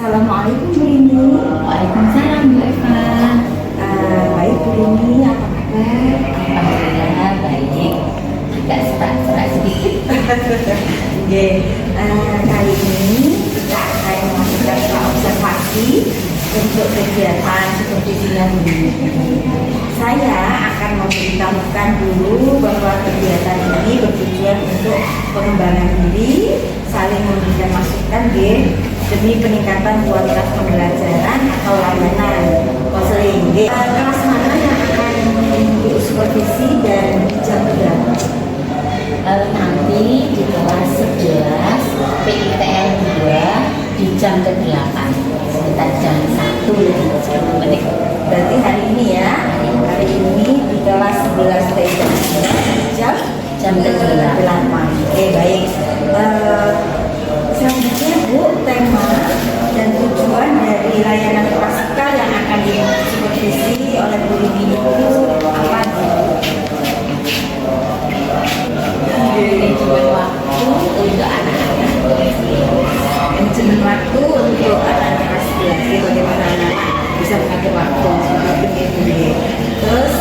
Assalamualaikum Bu Rini. Waalaikumsalam Bu Eva. Baik Bu Rini, apa kabar? Alhamdulillah baik. Agak serak-serak sedikit. Oke, kali ini kita akan melakukan observasi untuk kegiatan supervisinya Bu Rini. Saya akan memberitahukan dulu bahwa kegiatan ini bertujuan untuk pengembangan diri, saling memberikan masukan demi peningkatan kualitas pembelajaran atau layanan konseling. Kelas mana yang akan supervisi dan jam berapa? Nanti di kelas 11 PITN 2 di jam ke-8 sekitar jam 1 lebih 10 menit. Berarti hari ini ya, hari ini di kelas 11 PITN jam ke-8. Oke, baik. Selanjutnya Bu, tema dan tujuan dari layanan prasikal yang akan disupervisi oleh Bu Rini itu apa? Manajemen waktu untuk anak-anak Manajemen waktu untuk anak-anak kelas 11, bagaimana anak bisa mengatur waktu seperti itu. Terus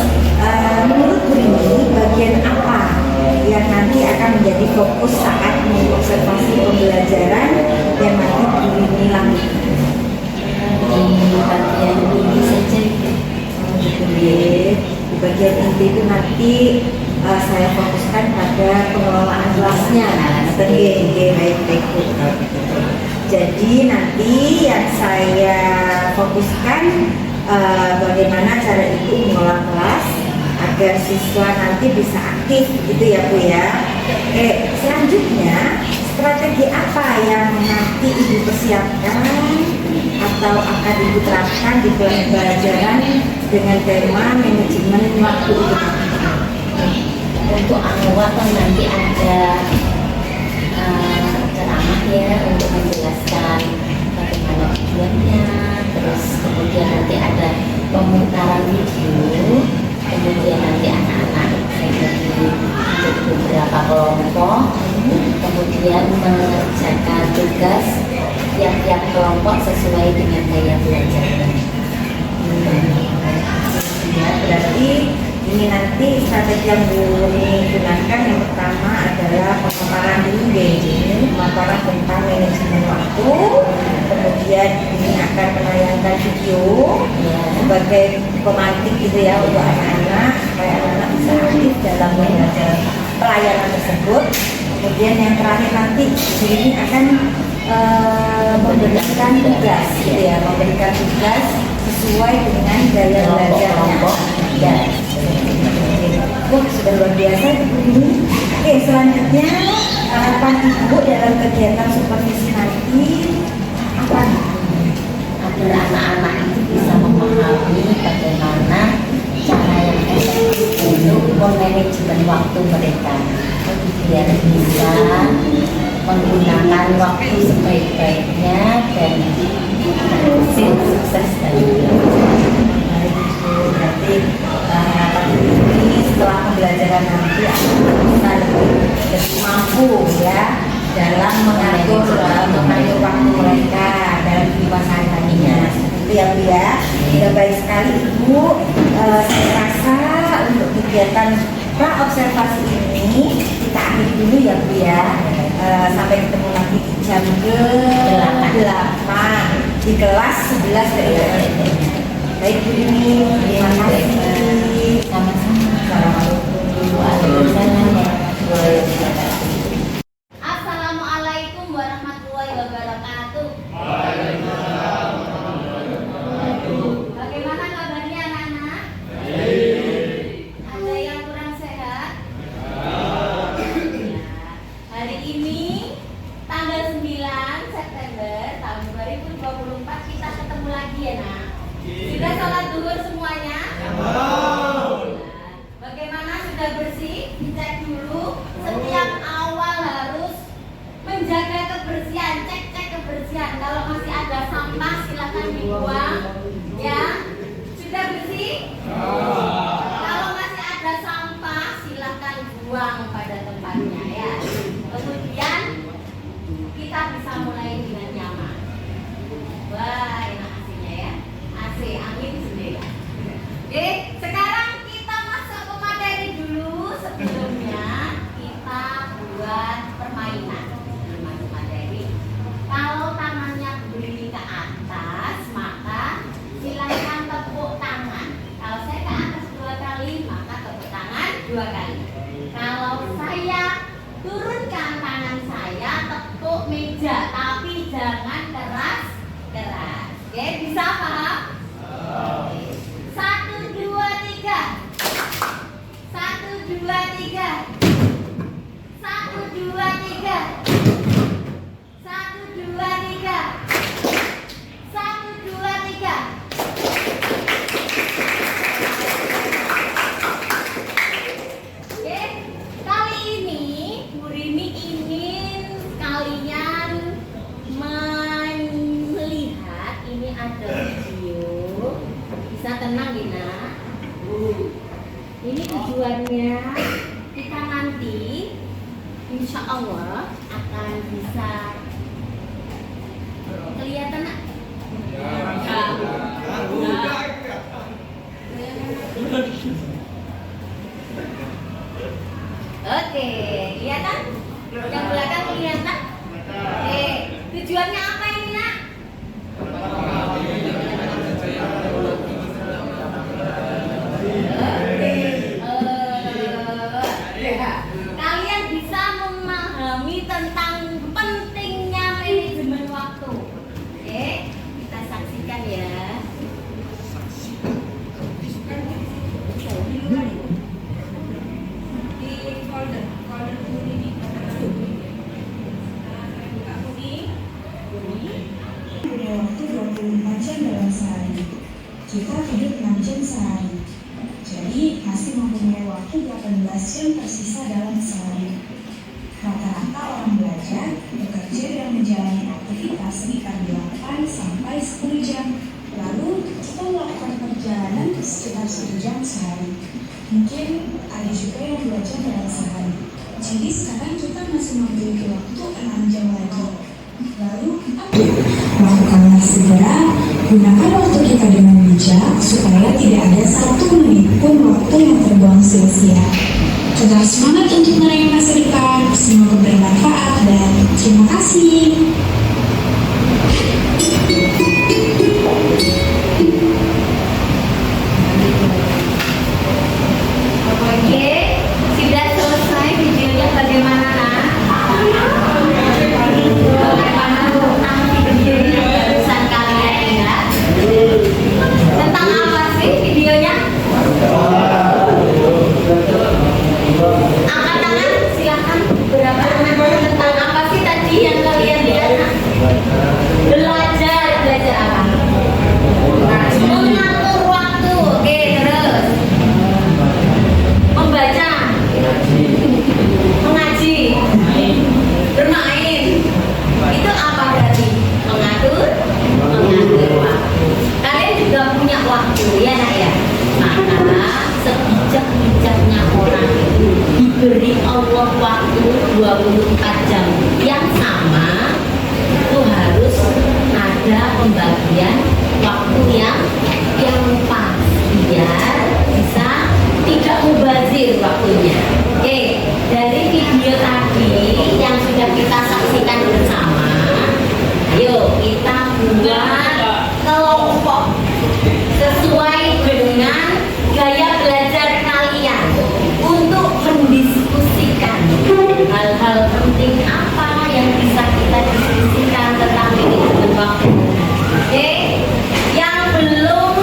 menurut Bu Rini, bagian apa yang nanti akan menjadi fokus saat mengobservasi pembelajaran yang nanti Bu Rini lakukan? di bagian ini saja. Di bagian inti itu nanti saya fokuskan pada pengelolaan kelasnya. Baik. Jadi nanti yang saya fokuskan bagaimana cara Ibu mengelola kelas agar siswa nanti bisa aktif gitu ya Bu ya. Selanjutnya strategi apa yang nanti Ibu persiapkan atau akan Ibu terapkan di pembelajaran dengan tema manajemen waktu itu? Untuk awal kan nanti ada ceramah ya untuk menjelaskan bagaimana tujuannya, terus kemudian nanti ada pemutaran video, kemudian nanti anak-anak saya bagi untuk beberapa kelompok, kemudian mengerjakan tugas tiap-tiap kelompok sesuai dengan gaya belajarnya. Ya, berarti ini nanti strategi yang digunakan yang pertama adalah pemaparan dulu pemaparan tentang manajemen waktu, kemudian ini akan menayangkan video sebagai pemantik gitu ya untuk anak-anak supaya anak-anak bisa aktif dalam belajar pelayanan tersebut. Kemudian yang terakhir nanti ini akan memberikan tugas gitu ya, memberikan tugas sesuai dengan gaya belajarnya. Ya. Wah, sudah luar biasa Ibu ini. Oke, selanjutnya harapan Ibu dalam kegiatan supervisi nanti apa? Agar anak-anak itu bisa memahami bagaimana cara yang efektif untuk memanajemen waktu mereka, biar bisa menggunakan waktu sebaik-baiknya dan berhasil sukses dari Berarti ini setelah pembelajaran nanti akan bisa lebih mampu ya dalam mengatur waktu mereka dalam kehidupan sehari-harinya. Itu ya Bu ya. Sudah baik sekali Ibu. Saya rasa untuk kegiatan pra-observasi ini kita akhiri dulu ya Bu ya. Sampai ketemu lagi di jam ke-8 di kelas 11 PITN. Baik Bu Rini, terima kasih. Sama-sama. Assalamualaikum. Waalaikumsalam warahmatullahi wabarakatuh. Assalamualaikum warahmatullahi wabarakatuh. Bagaimana kabarnya anak-anak? Ada yang kurang sehat? Ya. Hari ini tanggal 9 September tahun 2024 kita ketemu lagi ya nak. Sudah sholat zuhur semuanya? Bagaimana, sudah bersih? Dicek dulu. Setiap awal harus menjaga kebersihan, cek kebersihan. Kalau masih ada sampah silakan dibuang. Ya, sudah bersih? Kalau masih ada sampah silakan buang pada tempatnya ya. Kemudian kita bisa mulai dengan nyaman. tujuannya kita nanti insya Allah akan bisa kelihatan nak? Oke, kelihatan? Yang belakang kelihatan? Oke, tujuannya apa ini nak? Kalian bisa memahami tentang pentingnya manajemen waktu. Oke, kita saksikan ya. Di folder ini. Buka kuning. Punya waktu 24 jam dalam sehari. Kita hidup 6 jam sehari. Jadi masih mempunyai waktu 18 jam tersisa dalam sehari. Rata-rata orang belajar, bekerja dan menjalani aktivitas sekitar 8 sampai 10 jam. Lalu kita melakukan perjalanan sekitar 1 jam sehari. Mungkin ada juga yang 2 jam dalam sehari. Jadi sekarang kita masih memiliki waktu 6 jam lagi. Lalu lakukanlah segera, gunakan waktu kita dengan bijak supaya tidak ada 1 menit pun waktu yang terbuang sia-sia. Tetap semangat untuk meraih masa depan, semoga bermanfaat dan terima kasih. Oke, sudah selesai videonya bagaimana nak? Bagaimana nanti videonya barusan kalian lihat? Tentang apa sih videonya? Angkat tangan, silakan. Berapa anak? Tentang apa sih tadi yang kalian lihat nak? Belajar apa? Mengatur waktu. Oke, terus membaca, mengaji, bermain. Itu apa berarti? Mengatur waktu. Kalian juga punya waktu ya nak ya. Maka sebijak-bijaknya orang itu diberi Allah waktu 24 jam yang sama, itu harus ada pembagian waktu yang pas biar bisa tidak mubazir waktunya. Oke, dari video tadi yang sudah kita saksikan bersama, ayo kita buat kelompok sesuai dengan gaya belajar kalian untuk mendiskusikan hal-hal penting apa yang bisa kita diskusikan tentang manajemen waktu. Oke, yang belum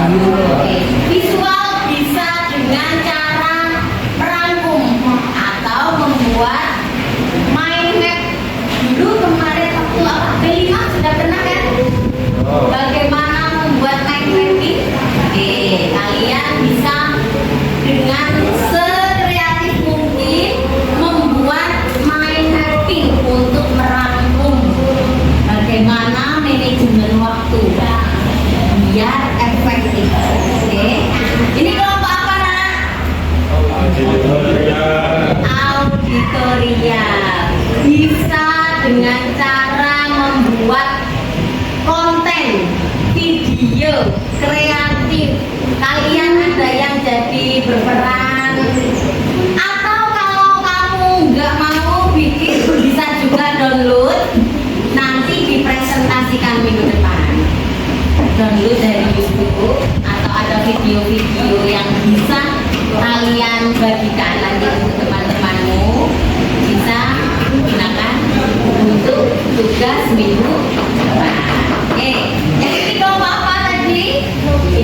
Oke. Visual bisa dengan cara merangkum atau membuat mind map. Dulu kemarin waktu apa? B5 sudah pernah kan? Bagaimana membuat mind mapping? Oke, kalian bisa dengan sekreatif mungkin membuat mind mapping untuk merangkum bagaimana manajemen waktu biar efektif. Oke, ini kelompok apa, Nak? Auditoria. Bisa dengan cara membuat konten video kreatif. Kalian ada yang jadi berperan, atau kalau kamu nggak mau bikin bisa juga download, nanti dipresentasikan minggu depan. Download dari YouTube atau ada video-video yang bisa kalian bagikan nanti untuk teman-temanmu, bisa gunakan untuk tugas minggu depan. Oke, yang ini kelompok apa tadi?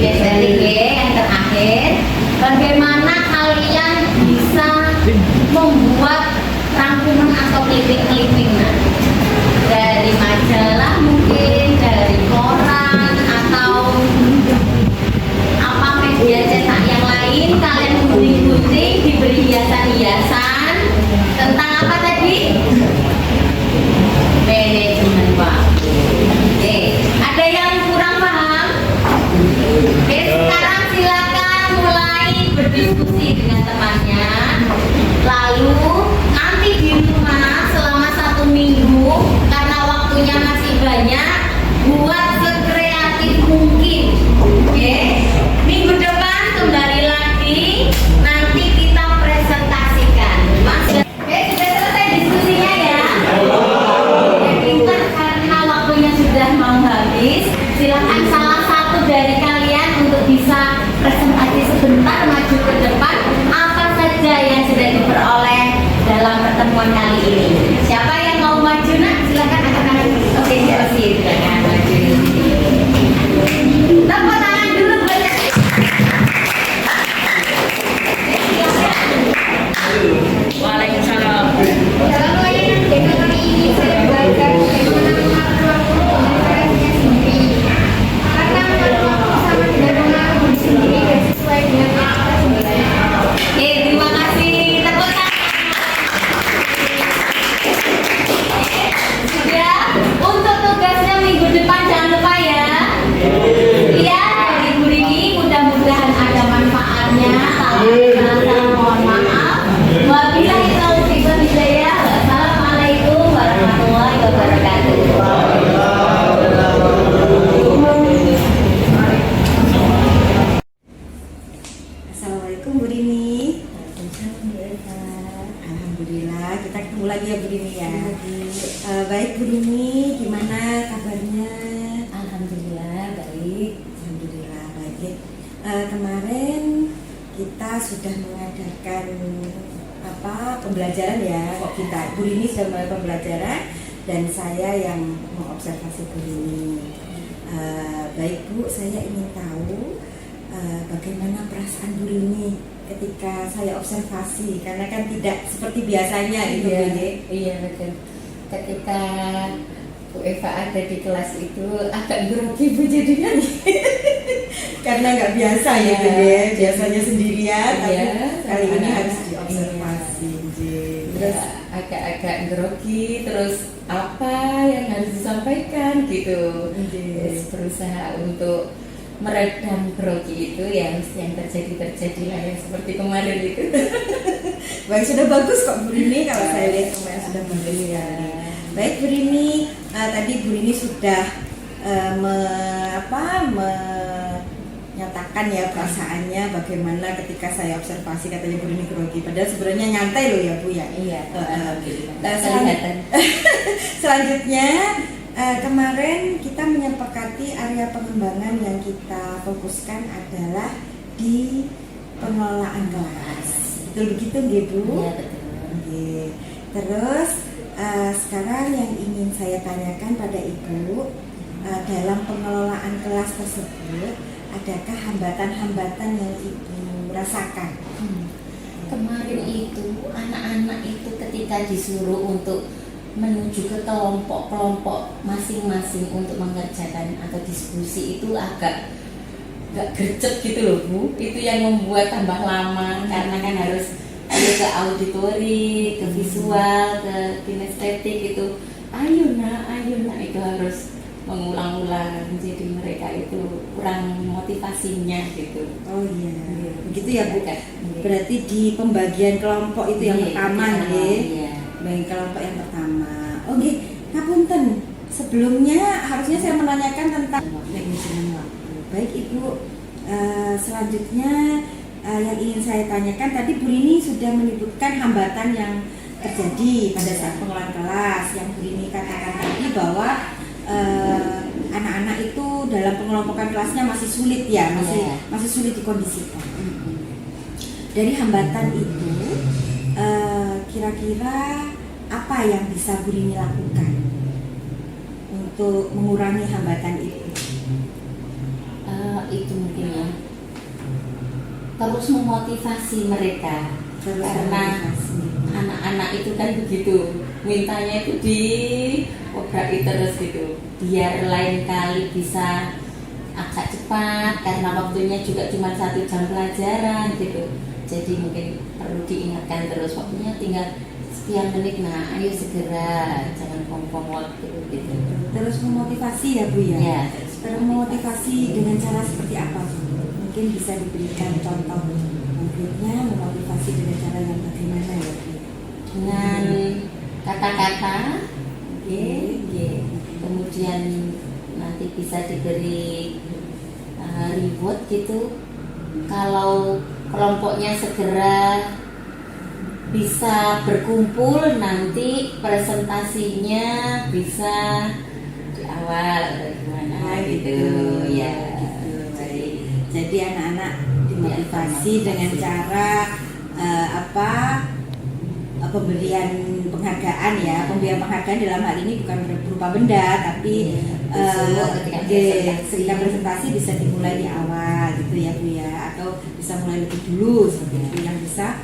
Estetik yang terakhir. Bagaimana kalian bisa membuat rangkuman atau clipping-clipping dari majalah, mungkin dari koran atau apa media cetak yang lain. Kalian gunting-gunting, diberi hiasan-hiasan tentang apa tadi? Manajemen waktu. Oke, ada yang kurang paham? Oke, sekarang silakan mulai berdiskusi dengan temannya. Lalu nanti di rumah selama 1 minggu, karena waktunya masih banyak, buat sekreatif mungkin. Oke, minggu depan kembali lagi, nanti kita presentasikan. Mas, oke, sudah selesai diskusinya ya. Oke, pintar karena waktunya sudah mau habis. Silakan salah satu dari kalian untuk bisa presentasi sebentar maju ke depan apa saja yang sudah diperoleh dalam pertemuan kali ini. Siapa yang mau maju, Nak? Silakan angkat tangan. Oke, silakan maju. Tepuk tangan dulu buat Waalaikumsalam. dalam layanan DK kali ini saya belajar bagaimana mengatur waktu dengan caranya sendiri. Karena mengatur waktu sama dengan mengatur diri sendiri dan sesuai dengan kita sendiri. Oke, terima kasih. Tepuk tangan. Sudah, untuk tugasnya minggu depan jangan lupa ya. Iya, dari Bu Rini, mudah-mudahan ada manfaatnya. Kalau ada salah, mohon maaf. Wabillahi taufiq wal hidayah. Wassalamualaikum warahmatullahi wabarakatuh. Assalamualaikum Bu Rini. Alhamdulillah, kita ketemu lagi ya Bu Rini ya. Baik Bu Rini, gimana kabarnya? Alhamdulillah baik. Alhamdulillah baik ya. Kemarin kita sudah mengadakan pembelajaran ya. Kita Bu Rini sudah mulai pembelajaran dan saya yang mengobservasi Bu Rini. Baik Bu, saya ingin tahu bagaimana perasaan Bu Rini ketika saya observasi, karena kan tidak seperti biasanya gitu Bu Rini. Iya betul. Ketika Bu Eva ada di kelas itu agak grogi Bu jadinya. Karena nggak biasa ya Bu ya, biasanya sendirian, tapi Iya, kali ini anak-anak. harus diobservasi. Terus agak-agak grogi, terus apa yang harus disampaikan gitu. Terus berusaha untuk meredam grogi itu ya, yang terjadi lah yang seperti kemarin itu. Baik, sudah bagus kok Bu Rini, kalau saya lihat kemarin sudah bagus ya. Baik Bu Rini, tadi Bu Rini sudah menyatakan ya perasaannya bagaimana ketika saya observasi, katanya Bu Rini grogi, padahal sebenarnya nyantai loh ya Bu ya. Iya. Kelihatan. Selanjutnya kemarin kita menyepakati area pengembangan yang kita fokuskan adalah di pengelolaan kelas. Betul begitu nggih Bu? Iya betul. Oke. Terus sekarang yang ingin saya tanyakan pada Ibu, dalam pengelolaan kelas tersebut adakah hambatan-hambatan yang Ibu rasakan? Kemarin itu anak-anak itu ketika disuruh untuk menuju ke kelompok-kelompok masing-masing untuk mengerjakan atau diskusi itu agak gercep gitu loh Bu. Itu yang membuat tambah lama karena kan harus ke auditori, ke visual, ke kinestetik itu. Ayo nak itu harus mengulang-ulang, jadi mereka itu kurang motivasinya gitu. Oh iya, begitu ya Bu. Iya. Berarti di pembagian kelompok itu yang Iya, pertama iya, nggih. iya. Baik, kelompok yang pertama. Oke, ngapunten. Sebelumnya harusnya saya menanyakan tentang manajemen waktu. Baik Ibu, selanjutnya yang ingin saya tanyakan tadi Bu Rini sudah menyebutkan hambatan yang terjadi pada saat pengelolaan kelas. Yang Bu Rini katakan tadi bahwa anak-anak itu dalam pengelompokan kelasnya masih sulit ya, masih sulit dikondisikan. Dari hambatan itu, kira-kira apa yang bisa Bu Rini lakukan untuk mengurangi hambatan itu? Itu mungkin ya, terus memotivasi mereka. Karena anak-anak itu kan begitu, mintanya itu diobraki terus gitu, biar lain kali bisa agak cepat karena waktunya juga cuma 1 jam pelajaran gitu. Jadi mungkin perlu diingatkan terus, waktunya tinggal sekian menit, nah ayo segera, jangan kompong waktu gitu. Terus memotivasi ya Bu ya? Ya, Terus memotivasi dengan cara seperti apa Bu? Mungkin bisa diberikan contoh konkretnya, memotivasi dengan cara yang bagaimana ya Bu? dengan kata-kata, kemudian nanti bisa diberi reward gitu. Kalau kelompoknya segera bisa berkumpul, nanti presentasinya bisa di awal atau gimana gitu ya. Jadi anak-anak dimotivasi dengan cara pemberian penghargaan ya. Pemberian penghargaan dalam hal ini bukan berupa benda, tapi ketika presentasi bisa dimulai di awal gitu ya Bu ya, atau bisa mulai lebih dulu seperti itu, yang bisa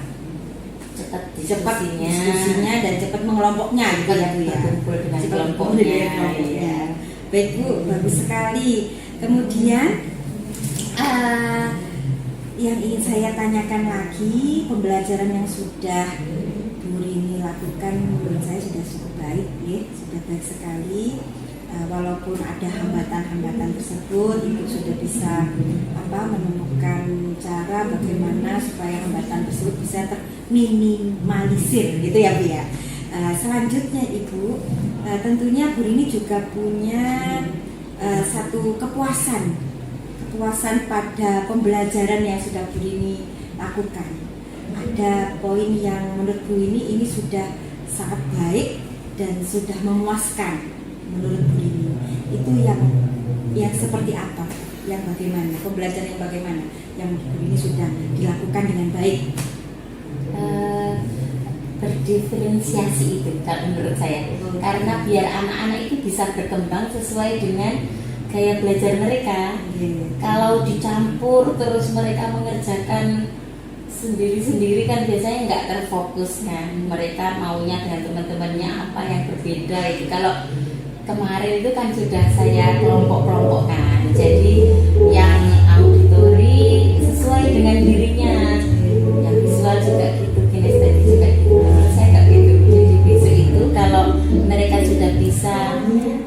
cepat diskusinya dan cepat mengelompoknya gitu ya Bu ya. Berkumpul dengan Cepat kelompoknya. kelompoknya. Ya. Baik Bu, bagus sekali. Kemudian yang ingin saya tanyakan lagi, pembelajaran yang sudah Bu Rini lakukan menurut saya sudah cukup baik ya, sudah baik sekali. Walaupun ada hambatan-hambatan tersebut, Ibu sudah bisa menemukan cara bagaimana supaya hambatan tersebut bisa terminimalisir gitu ya Bu ya. Selanjutnya Ibu, tentunya Bu Rini juga punya satu kepuasan pada pembelajaran yang sudah Bu Rini lakukan. Ada poin yang menurut Bu Rini ini sudah sangat baik dan sudah memuaskan menurut Bu Rini. Itu yang seperti apa? Yang bagaimana? Pembelajaran yang bagaimana? Yang Bu Rini sudah dilakukan dengan baik? Berdiferensiasi itu kalau menurut saya, karena biar anak-anak itu bisa berkembang sesuai dengan gaya belajar mereka. Kalau dicampur terus mereka mengerjakan sendiri-sendiri kan biasanya nggak terfokus kan, mereka maunya dengan teman-temannya apa yang berbeda itu. Kalau kemarin itu kan sudah saya kelompok-kelompokkan, jadi yang auditori sesuai dengan dirinya, yang visual juga gitu, kinestetik juga gitu. Menurut saya nggak gitu. Jadi besok itu kalau mereka sudah bisa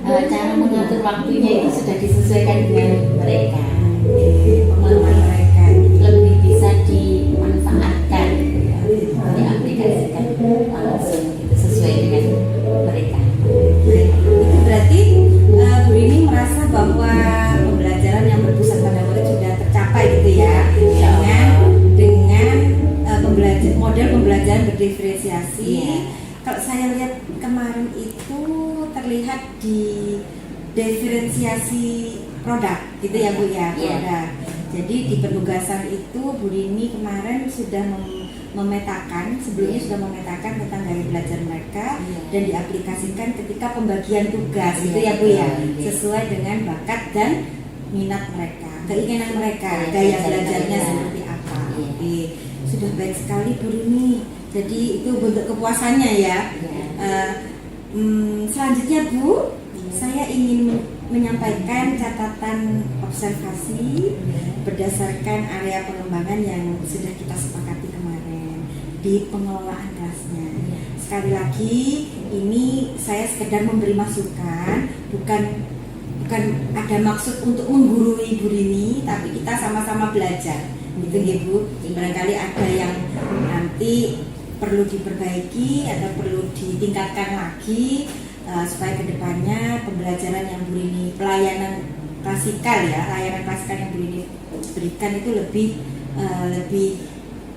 cara mengatur waktunya itu sudah disesuaikan dengan mereka, Pengalaman mereka lebih bisa dimanfaatkan gitu ya, diaplikasikan langsung gitu, sesuai dengan mereka. Itu berarti Bu Rini merasa bahwa pembelajaran yang berpusat pada murid sudah tercapai gitu ya, dengan model pembelajaran berdiferensiasi. Kalau saya lihat kemarin itu terlihat di diferensiasi produk gitu ya Bu ya, produk. Jadi di penugasan itu Bu Rini kemarin sudah memetakan, sebelumnya sudah memetakan tentang gaya belajar mereka dan diaplikasikan ketika pembagian tugas gitu ya Bu ya, sesuai dengan bakat dan minat mereka. keinginan mereka, Iya, gaya iya, belajarnya iya. seperti apa. Iya. Oke, sudah baik sekali Bu Rini. Jadi itu bentuk kepuasannya ya. Iya. Selanjutnya Bu, saya ingin menyampaikan catatan observasi berdasarkan area pengembangan yang sudah kita sepakati kemarin di pengelolaan kelasnya. Sekali lagi, ini saya sekedar memberi masukan, bukan ada maksud untuk menggurui Bu Rini, tapi kita sama-sama belajar, gitu ya Bu. Barangkali ada yang nanti perlu diperbaiki atau perlu ditingkatkan lagi supaya kedepannya pembelajaran yang Bu Rini, layanan klasikal yang Bu Rini berikan itu lebih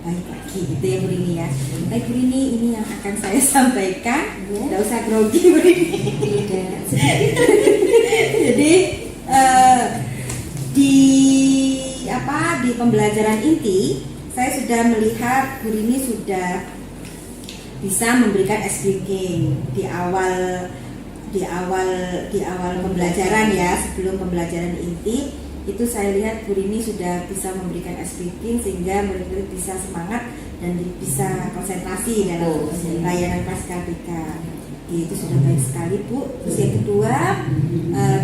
baik lagi gitu ya Bu Rini ya. Baik Bu Rini, ini yang akan saya sampaikan. Tidak usah grogi Bu Rini. Jadi di pembelajaran inti saya sudah melihat Bu Rini sudah bisa memberikan speaking di awal pembelajaran ya, sebelum pembelajaran inti itu saya lihat Bu Rini sudah bisa memberikan speaking sehingga murid-murid bisa semangat dan bisa konsentrasi dalam layanan Prasekartika. Itu sudah baik sekali Bu. Terus yang kedua,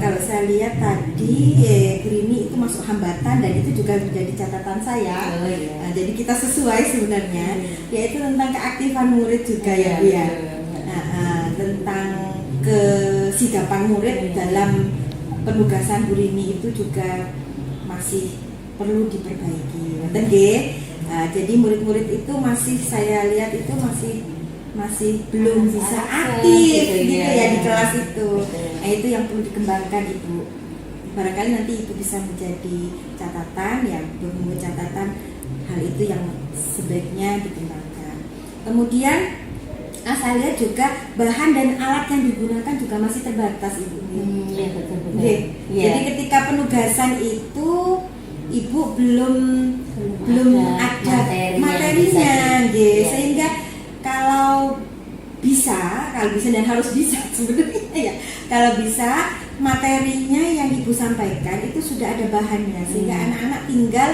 kalau saya lihat tadi Bu Rini itu masuk hambatan dan itu juga menjadi catatan saya. Jadi kita sesuai sebenarnya, yaitu tentang keaktifan murid juga ya Bu ya. Tentang kesigapan murid dalam penugasan Bu Rini itu juga masih perlu diperbaiki. Jadi murid-murid itu masih saya lihat itu masih belum bisa aktif gitu ya di kelas itu. Nah, itu yang perlu dikembangkan Ibu. Barangkali nanti Ibu bisa menjadi catatan ya, membuat catatan hal itu yang sebaiknya dikembangkan. Kemudian saya lihat juga bahan dan alat yang digunakan juga masih terbatas Ibu. Jadi ketika penugasan itu Ibu belum ada materinya, sehingga kalau bisa dan harus bisa sebenarnya ya. Kalau bisa materinya yang Ibu sampaikan itu sudah ada bahannya, sehingga anak-anak tinggal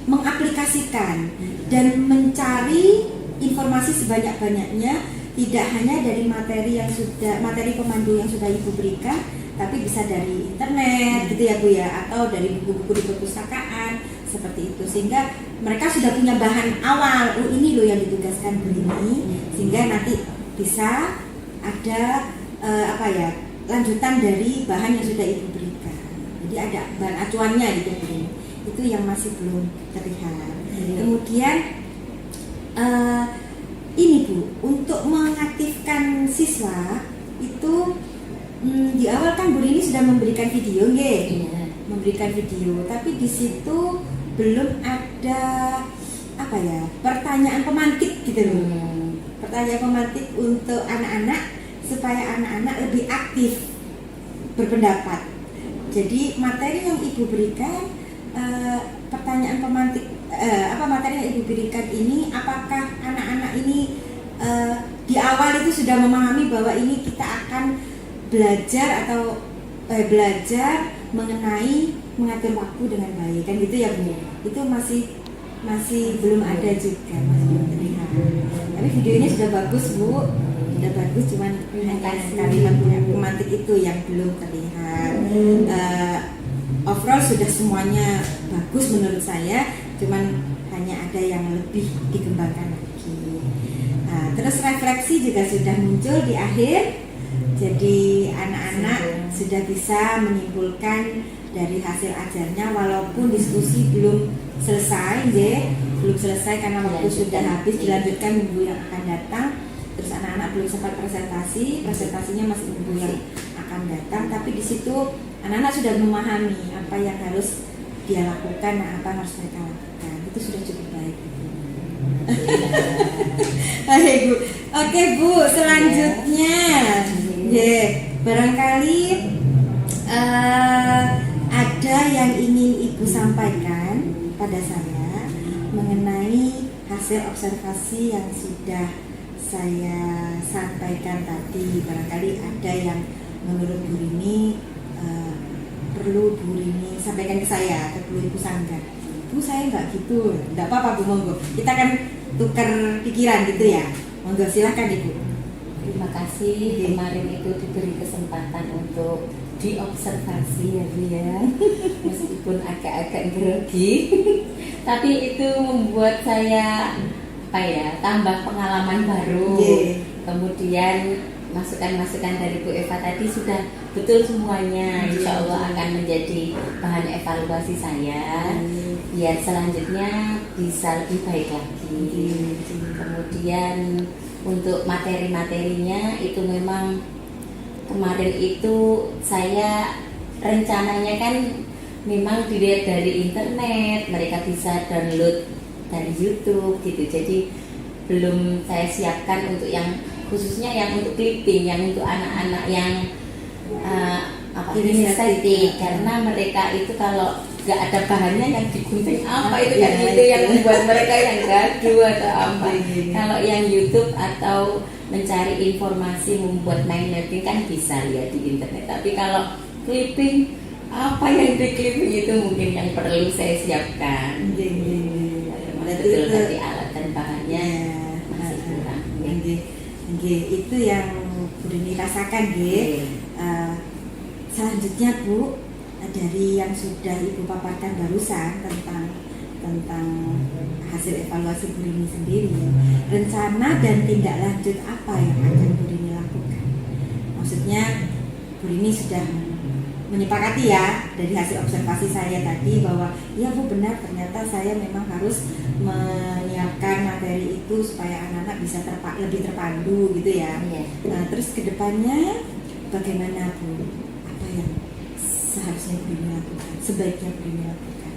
mengaplikasikan dan mencari informasi sebanyak-banyaknya, tidak hanya dari materi pemandu yang sudah Ibu berikan, tapi bisa dari internet gitu ya Bu ya, atau dari buku-buku di perpustakaan seperti itu, sehingga mereka sudah punya bahan awal. Ini loh yang ditugaskan Bu Rini, sehingga nanti bisa ada lanjutan dari bahan yang sudah Ibu berikan. Jadi ada bahan acuannya gitu Bu Rini. Itu yang masih belum terlihat. Kemudian ini Bu, untuk mengaktifkan siswa itu di awal kan Bu Rini sudah memberikan video memberikan video, tapi di situ belum ada pertanyaan pemantik gitu loh. Pertanyaan pemantik untuk anak-anak supaya anak-anak lebih aktif berpendapat. Jadi materi yang Ibu berikan, pertanyaan pemantik materi yang Ibu berikan ini, apakah anak-anak ini di awal itu sudah memahami bahwa ini kita akan belajar mengenai mengatur waktu dengan baik, kan gitu ya Bu. Itu masih belum ada juga, masih belum terlihat. Tapi videonya sudah bagus Bu, sudah bagus, cuman kalimat pemantik itu yang belum terlihat. Overall sudah semuanya bagus menurut saya, cuman hanya ada yang lebih dikembangkan lagi. Terus refleksi juga sudah muncul di akhir. Jadi anak-anak sudah bisa menyimpulkan dari hasil ajarnya, walaupun diskusi belum selesai, karena waktu sudah habis, dilanjutkan minggu yang akan datang. Terus anak-anak belum sempat presentasinya masih minggu yang akan datang. Tapi di situ anak-anak sudah memahami apa yang harus dia lakukan, apa yang harus mereka lakukan. Itu sudah cukup baik. Baik Bu. Oke Bu, selanjutnya barangkali ada yang ingin Ibu sampaikan pada saya mengenai hasil observasi yang sudah saya sampaikan tadi. Barangkali ada yang menurut Bu Rini perlu Bu Rini sampaikan ke saya, ke Ibu Sanggar. Bu, saya nggak gitu, nggak apa-apa Bu, monggo. Kita kan tukar pikiran gitu ya. Monggo silahkan Ibu. Terima kasih kemarin itu diberi kesempatan untuk diobservasi ya Bu ya. Meskipun agak-agak grogi, tapi itu membuat saya tambah pengalaman baru. Kemudian masukan-masukan dari Bu Eva tadi sudah betul semuanya. Insya Allah akan menjadi bahan evaluasi saya biar selanjutnya bisa lebih baik lagi. Kemudian untuk materi-materinya itu memang kemarin itu saya rencananya kan memang dilihat dari internet, mereka bisa download dari YouTube gitu. Jadi belum saya siapkan untuk yang khususnya yang untuk clipping, yang untuk anak-anak yang estetik, karena mereka itu kalau nggak ada bahannya yang digunting apa itu kan itu yang membuat mereka yang gaduh atau apa. Kalau yang YouTube atau mencari informasi membuat mind mapping kan bisa lihat di internet, tapi kalau clipping apa yang di clipping itu mungkin yang perlu saya siapkan. Betul tadi alat dan bahannya masih kurang. Itu yang Bu Rini rasakan, selanjutnya Bu, dari yang sudah Ibu paparkan barusan tentang hasil evaluasi Bu Rini sendiri, rencana dan tindak lanjut apa yang akan Bu Rini lakukan? Maksudnya Bu Rini sudah menyepakati ya dari hasil observasi saya tadi bahwa ya Bu, benar, ternyata saya memang harus menyiapkan materi itu supaya anak-anak bisa lebih terpandu gitu ya. Nah, terus kedepannya bagaimana Bu? Apa yang seharusnya Bu Rini lakukan? Sebaiknya Bu Rini lakukan?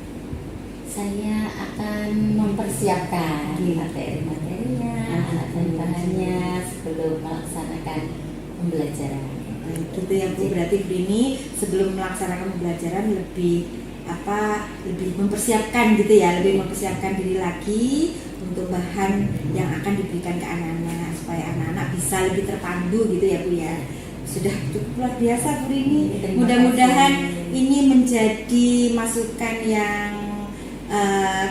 Saya akan mempersiapkan materi-materinya, alat dan bahannya sebelum melaksanakan pembelajaran. Gitu ya Bu, berarti Bu Rini sebelum melaksanakan pembelajaran lebih mempersiapkan gitu ya, lebih mempersiapkan diri lagi untuk bahan yang akan diberikan ke anak-anak supaya anak-anak bisa lebih terpandu gitu ya Bu ya. Sudah cukup luar biasa Bu Rini. Mudah-mudahan ini menjadi masukan yang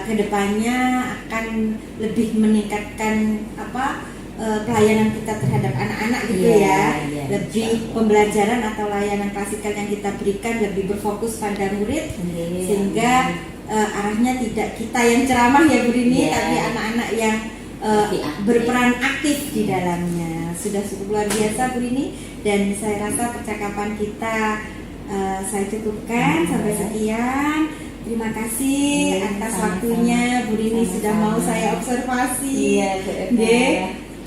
kedepannya akan lebih meningkatkan pelayanan kita terhadap anak-anak gitu lebih pembelajaran atau layanan klasikal yang kita berikan lebih berfokus pada murid sehingga arahnya tidak kita yang ceramah ya Bu Rini, tapi anak-anak yang berperan aktif di dalamnya. Sudah cukup luar biasa Bu Rini, dan saya rasa percakapan kita saya cukupkan sampai sekian. Terima kasih atas waktunya Bu Rini, sudah mau saya observasi.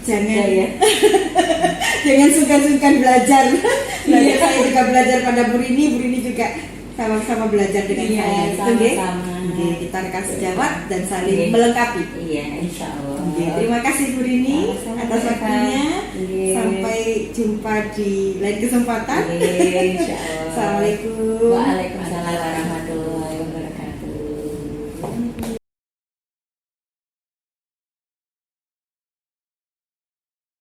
Jangan jangan sungkan-sungkan belajar. Saya juga belajar pada Bu Rini juga sama-sama belajar dengan saya. Sama-sama. Kita kasih jawab dan saling melengkapi. Insya Allah. Terima kasih Bu Rini atas waktunya. Sampai jumpa di lain kesempatan. Insya Allah. Assalamualaikum. Waalaikumsalam warahmatullahi wabarakatuh.